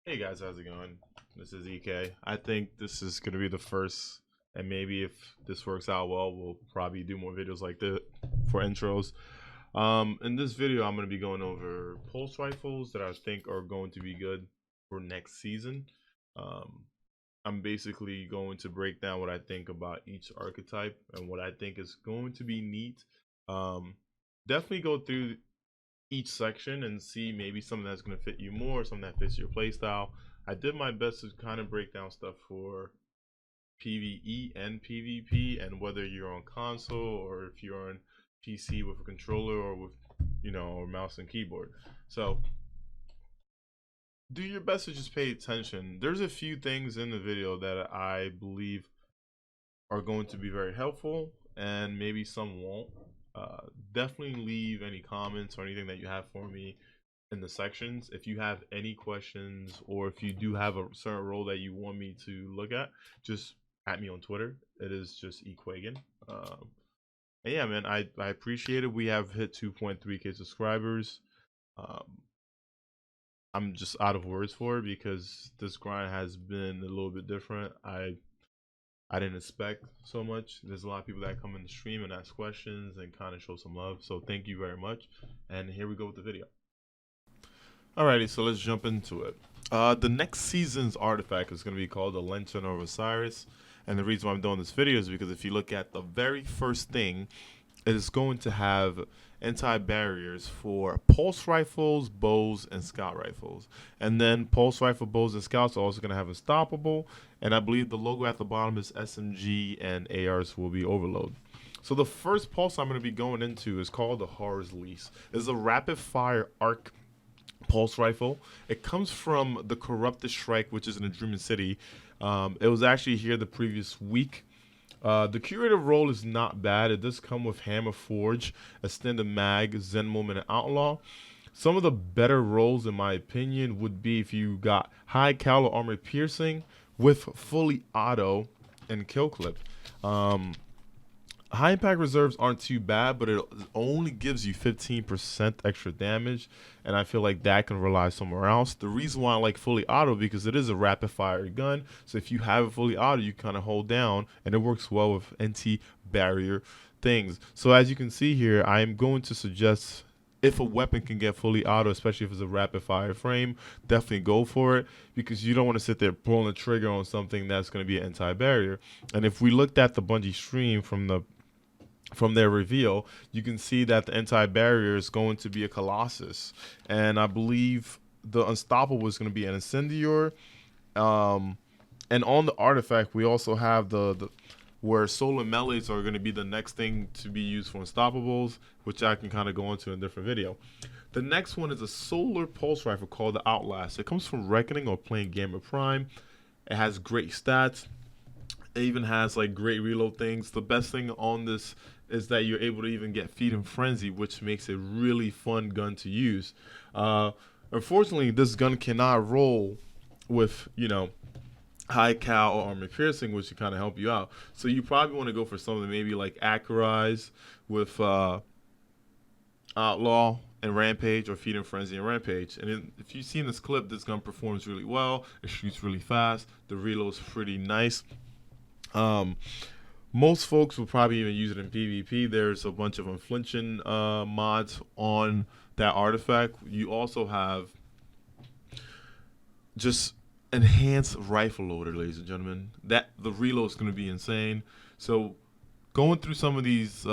Hey guys, how's it going? This is EK. I think this is going to be the first, and maybe if this works out well, we'll probably do more videos like this for intros. In this video, I'm going to be going over pulse rifles that I think are going to be good for next season. Um, I'm basically going to break down what I think about each archetype and what I think is going to be neat. Um, Definitely go through each section and see maybe something that's going to fit you more, something that fits your playstyle. I did my best to kind of break down stuff for PvE and PvP, and whether you're on console or if you're on PC with a controller or with, or mouse and keyboard. So do your best to just pay attention. There's a few things in the video that I believe are going to be very helpful, and maybe some won't. Definitely leave any comments or anything that you have for me in the sections. If you have any questions, or if you do have a certain role that you want me to look at, just at me on Twitter. It is just Ekuegan. And yeah, man, I appreciate it. We have hit 2.3K subscribers. Um, I'm just out of words for it because this grind has been a little bit different. I didn't expect so much. There's a lot of people that come in the stream and ask questions and kind of show some love. So thank you very much. And here we go with the video. Alrighty, so let's jump into it. The next season's artifact is going to be called the Lantern of Osiris. And the reason why I'm doing this video is because if you look at the very first thing, it is going to have anti-barriers for pulse rifles, bows, and scout rifles. And then pulse rifle, bows, and scouts are also going to have unstoppable. And I believe the logo at the bottom is SMG, and ARs will be overload. So the first pulse I'm going to be going into is called the Horror's Lease. It's a rapid fire arc pulse rifle. It comes from the Corrupted Strike, which is in a Dreaming City. It was actually here the previous week. The curative role is not bad. It does come with Hammer Forge, Extended Mag, Zen Moment, and Outlaw. Some of the better roles, in my opinion, would be if you got High Caliber Armor Piercing with fully auto and kill clip. High impact reserves aren't too bad, but it only gives you 15% extra damage, and I feel like that can rely somewhere else. The reason why I like fully auto, because it is a rapid fire gun, so if you have it fully auto, you kind of hold down, and it works well with anti-barrier things. So as you can see here, I am going to suggest, if a weapon can get fully auto, especially if it's a rapid fire frame, definitely go for it, because you don't want to sit there pulling the trigger on something that's going to be an anti-barrier. And if we looked at the Bungie stream from their reveal, you can see that the anti-barrier is going to be a Colossus, and I believe the unstoppable is going to be an Incendior. And on the artifact, we also have the where solar melees are going to be the next thing to be used for unstoppables, which I can kind of go into in a different video. The next one is a solar pulse rifle called the Outlast. It comes from Reckoning or playing Gamma Prime. It has great stats. It even has like great reload things. The best thing on this is that you're able to even get Feed and Frenzy, which makes it really fun gun to use. Unfortunately, this gun cannot roll with, high cal or armor piercing, which can kind of help you out. So you probably want to go for something maybe like Accurize with Outlaw and Rampage, or Feed and Frenzy and Rampage. And if you've seen this clip, this gun performs really well. It shoots really fast. The reload's pretty nice. Most folks will probably even use it in PvP. There's a bunch of unflinching mods on that artifact. You also have just enhanced rifle loader, ladies and gentlemen. That the reload is going to be insane. So going through some of these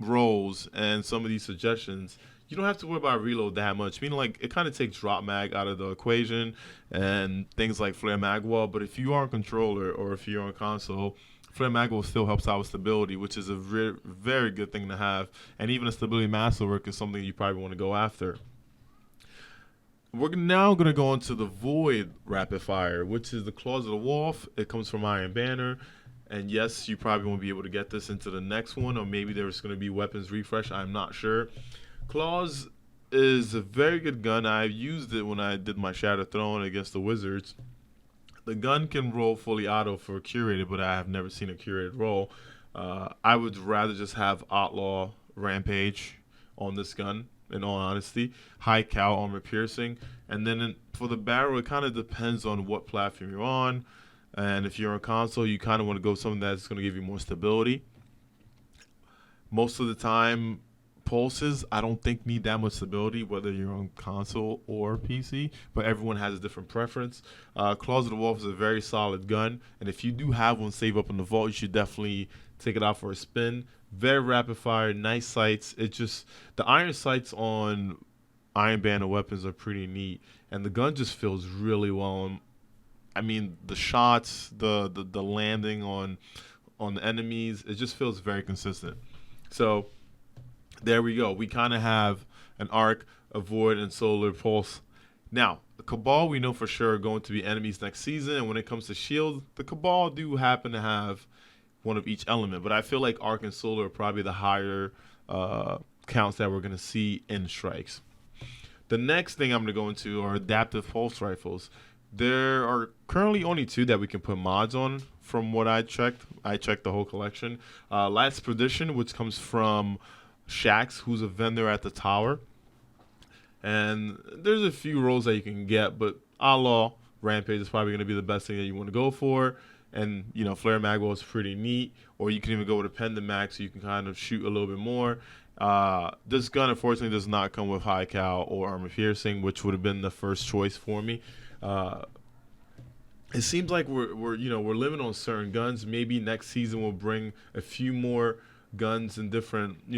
roles and some of these suggestions, you don't have to worry about reload that much. Meaning, like, it kind of takes drop mag out of the equation and things like flare mag wall. But if you are on controller or if you're on console, flare mag wall still helps out with stability, which is a very good thing to have. And even a stability masterwork is something you probably want to go after. We're now going to go into the Void Rapid Fire, which is the Claws of the Wolf. It comes from Iron Banner. And yes, you probably won't be able to get this into the next one, or maybe there's going to be weapons refresh. I'm not sure. Claws is a very good gun. I used it when I did my Shadow Throne against the Wizards. The gun can roll fully auto for curated, but I have never seen a curated roll. I would rather just have Outlaw Rampage on this gun. in all honesty. High cal armor piercing. And then for the barrel, it kind of depends on what platform you're on. And if you're on console, you kind of want to go something that's going to give you more stability. Most of the time, pulses, I don't think need that much stability, whether you're on console or PC, but everyone has a different preference. Claws of the Wolf is a very solid gun, and if you do have one saved up in the vault, you should definitely take it out for a spin. Very rapid fire, nice sights. It just, the iron sights on Iron Banner weapons are pretty neat, and the gun just feels really well. I mean, the shots, the landing on the enemies, it just feels very consistent. So there we go. We kind of have an arc, a void, and solar pulse. Now, the Cabal we know for sure are going to be enemies next season. And when it comes to shield, the Cabal do happen to have one of each element. But I feel like arc and solar are probably the higher counts that we're going to see in strikes. The next thing I'm going to go into are adaptive pulse rifles. There are currently only 2 that we can put mods on from what I checked. I checked the whole collection. Last Perdition, which comes from Shax, who's a vendor at the tower. And there's a few rolls that you can get, but a la Rampage is probably going to be the best thing that you want to go for. And, you know, Flare Magwell is pretty neat. Or you can even go with a Pendant Mag so you can kind of shoot a little bit more. This gun, unfortunately, does not come with high cal or armor piercing, which would have been the first choice for me. It seems like we're limited on certain guns. Maybe next season we'll bring a few more guns and different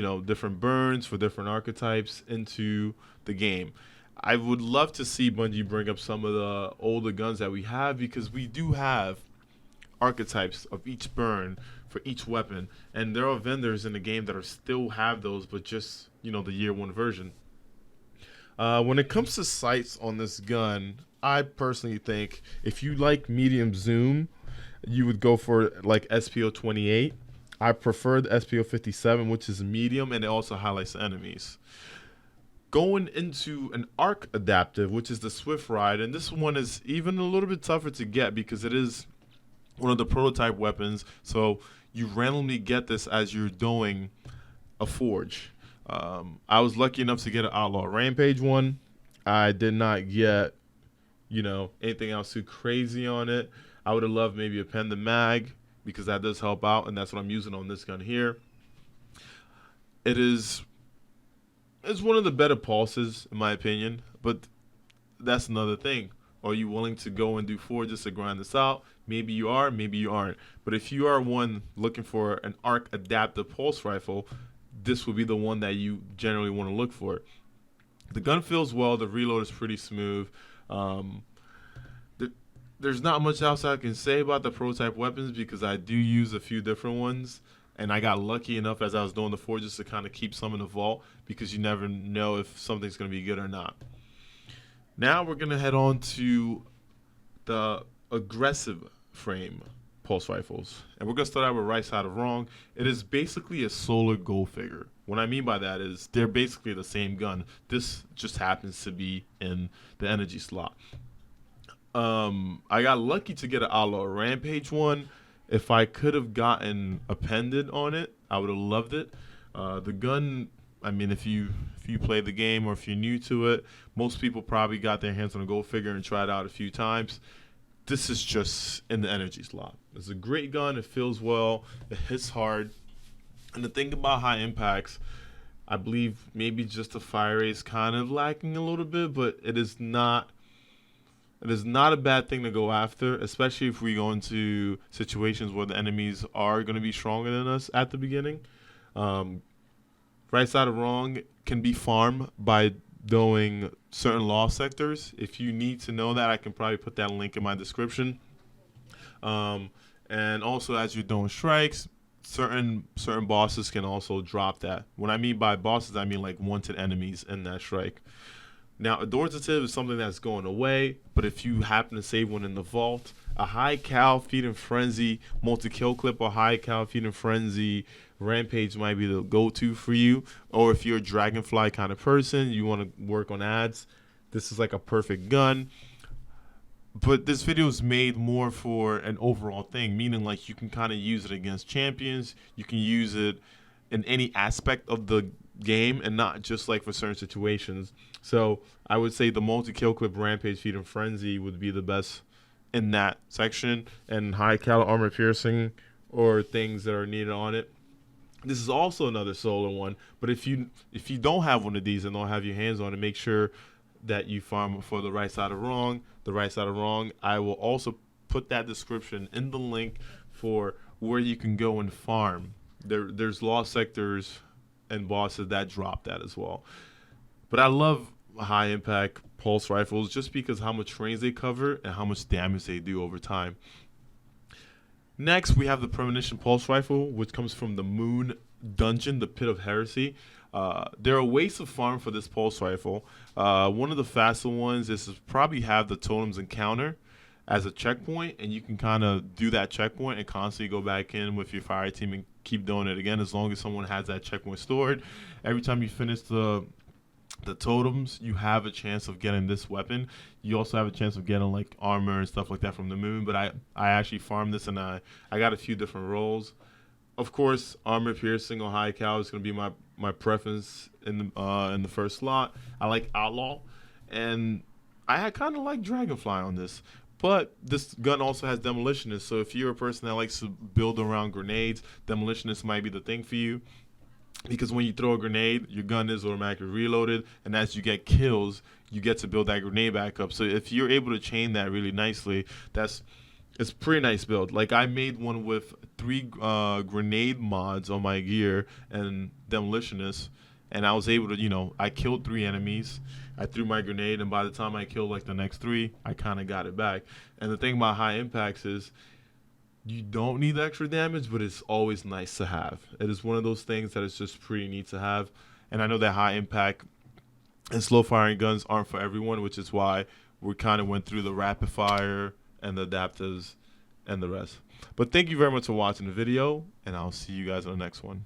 burns for different archetypes into the game. I would love to see Bungie bring up some of the older guns that we have, because we do have archetypes of each burn for each weapon, and there are vendors in the game that are still have those, but just the year 1 version. When it comes to sights on this gun, I personally think if you like medium zoom, you would go for like SPO 28. I prefer the SPO 57, which is medium, and it also highlights the enemies. Going into an arc adaptive, which is the Swift Ride, and this one is even a little bit tougher to get because it is one of the prototype weapons, so you randomly get this as you're doing a forge. I was lucky enough to get an Outlaw Rampage one. I did not get, anything else too crazy on it. I would have loved maybe a Pendant Mag, because that does help out, and that's what I'm using on this gun here. It's one of the better pulses, in my opinion, but that's another thing. Are you willing to go and do 4 just to grind this out? Maybe you are, maybe you aren't. But if you are one looking for an arc adaptive pulse rifle, this would be the one that you generally want to look for. The gun feels well. The reload is pretty smooth. There's not much else I can say about the prototype weapons, because I do use a few different ones, and I got lucky enough as I was doing the forges to kind of keep some in the vault, because you never know if something's going to be good or not. Now we're going to head on to the aggressive frame pulse rifles, and we're going to start out with Right Side of Wrong. It is basically a solar gold figure. What I mean by that is they're basically the same gun. This just happens to be in the energy slot. I got lucky to get an Outlaw Rampage one. If I could have gotten appended on it, I would have loved it. The gun, I mean, if you play the game or if you're new to it, most people probably got their hands on a gold figure and tried it out a few times. This is just in the energy slot. It's a great gun. It feels well. It hits hard. And the thing about high impacts, I believe maybe just the fire rate is kind of lacking a little bit, but it is not a bad thing to go after, especially if we go into situations where the enemies are going to be stronger than us at the beginning. Right Side of Wrong can be farmed by doing certain lost sectors. If you need to know that, I can probably put that link in my description. And also, as you're doing strikes, certain bosses can also drop that. When I mean by bosses, I mean like wanted enemies in that strike. Now, authoritative is something that's going away, but if you happen to save one in the vault, a high cal Feed and Frenzy multi-killclip or high cal Feed and Frenzy Rampage might be the go-to for you. Or if you're a Dragonfly kind of person, you want to work on ads, this is like a perfect gun. But this video is made more for an overall thing, meaning like you can kind of use it against champions. You can use it in any aspect of the game and not just like for certain situations. So I would say the multi-killclip, rampage, feed, and frenzy would be the best in that section, and high cal, armor piercing, or things that are needed on it. This is also another solo one, but if you don't have one of these and don't have your hands on it, make sure that you farm for the right side of wrong. The right side of wrong. I will also put that description in the link for where you can go and farm. There's lost sectors and bosses that drop that as well. But I love high impact pulse rifles just because how much range they cover and how much damage they do over time. Next, we have the Premonition pulse rifle, which comes from the Moon Dungeon, the Pit of Heresy. There are ways to farm for this pulse rifle. One of the faster ones is to probably have the totems encounter as a checkpoint, and you can kind of do that checkpoint and constantly go back in with your fire team and keep doing it again as long as someone has that checkpoint stored. Every time you finish the totems, you have a chance of getting this weapon. You also have a chance of getting like armor and stuff like that from the moon, but I actually farmed this and I got a few different roles. Of course, armor piercing or high cal is going to be my preference in the first slot. I like outlaw, and I kind of like dragonfly on this. But this gun also has demolitionist, so if you're a person that likes to build around grenades, demolitionist might be the thing for you. Because when you throw a grenade, your gun is automatically reloaded, and as you get kills, you get to build that grenade back up. So if you're able to chain that really nicely, it's a pretty nice build. Like I made one with 3 grenade mods on my gear and demolitionist, and I was able to, I killed 3 enemies. I threw my grenade, and by the time I killed like the next 3, I kind of got it back. And the thing about high impacts is you don't need extra damage, but it's always nice to have. It is one of those things that is just pretty neat to have. And I know that high impact and slow firing guns aren't for everyone, which is why we kind of went through the rapid fire and the adapters and the rest. But thank you very much for watching the video, and I'll see you guys on the next one.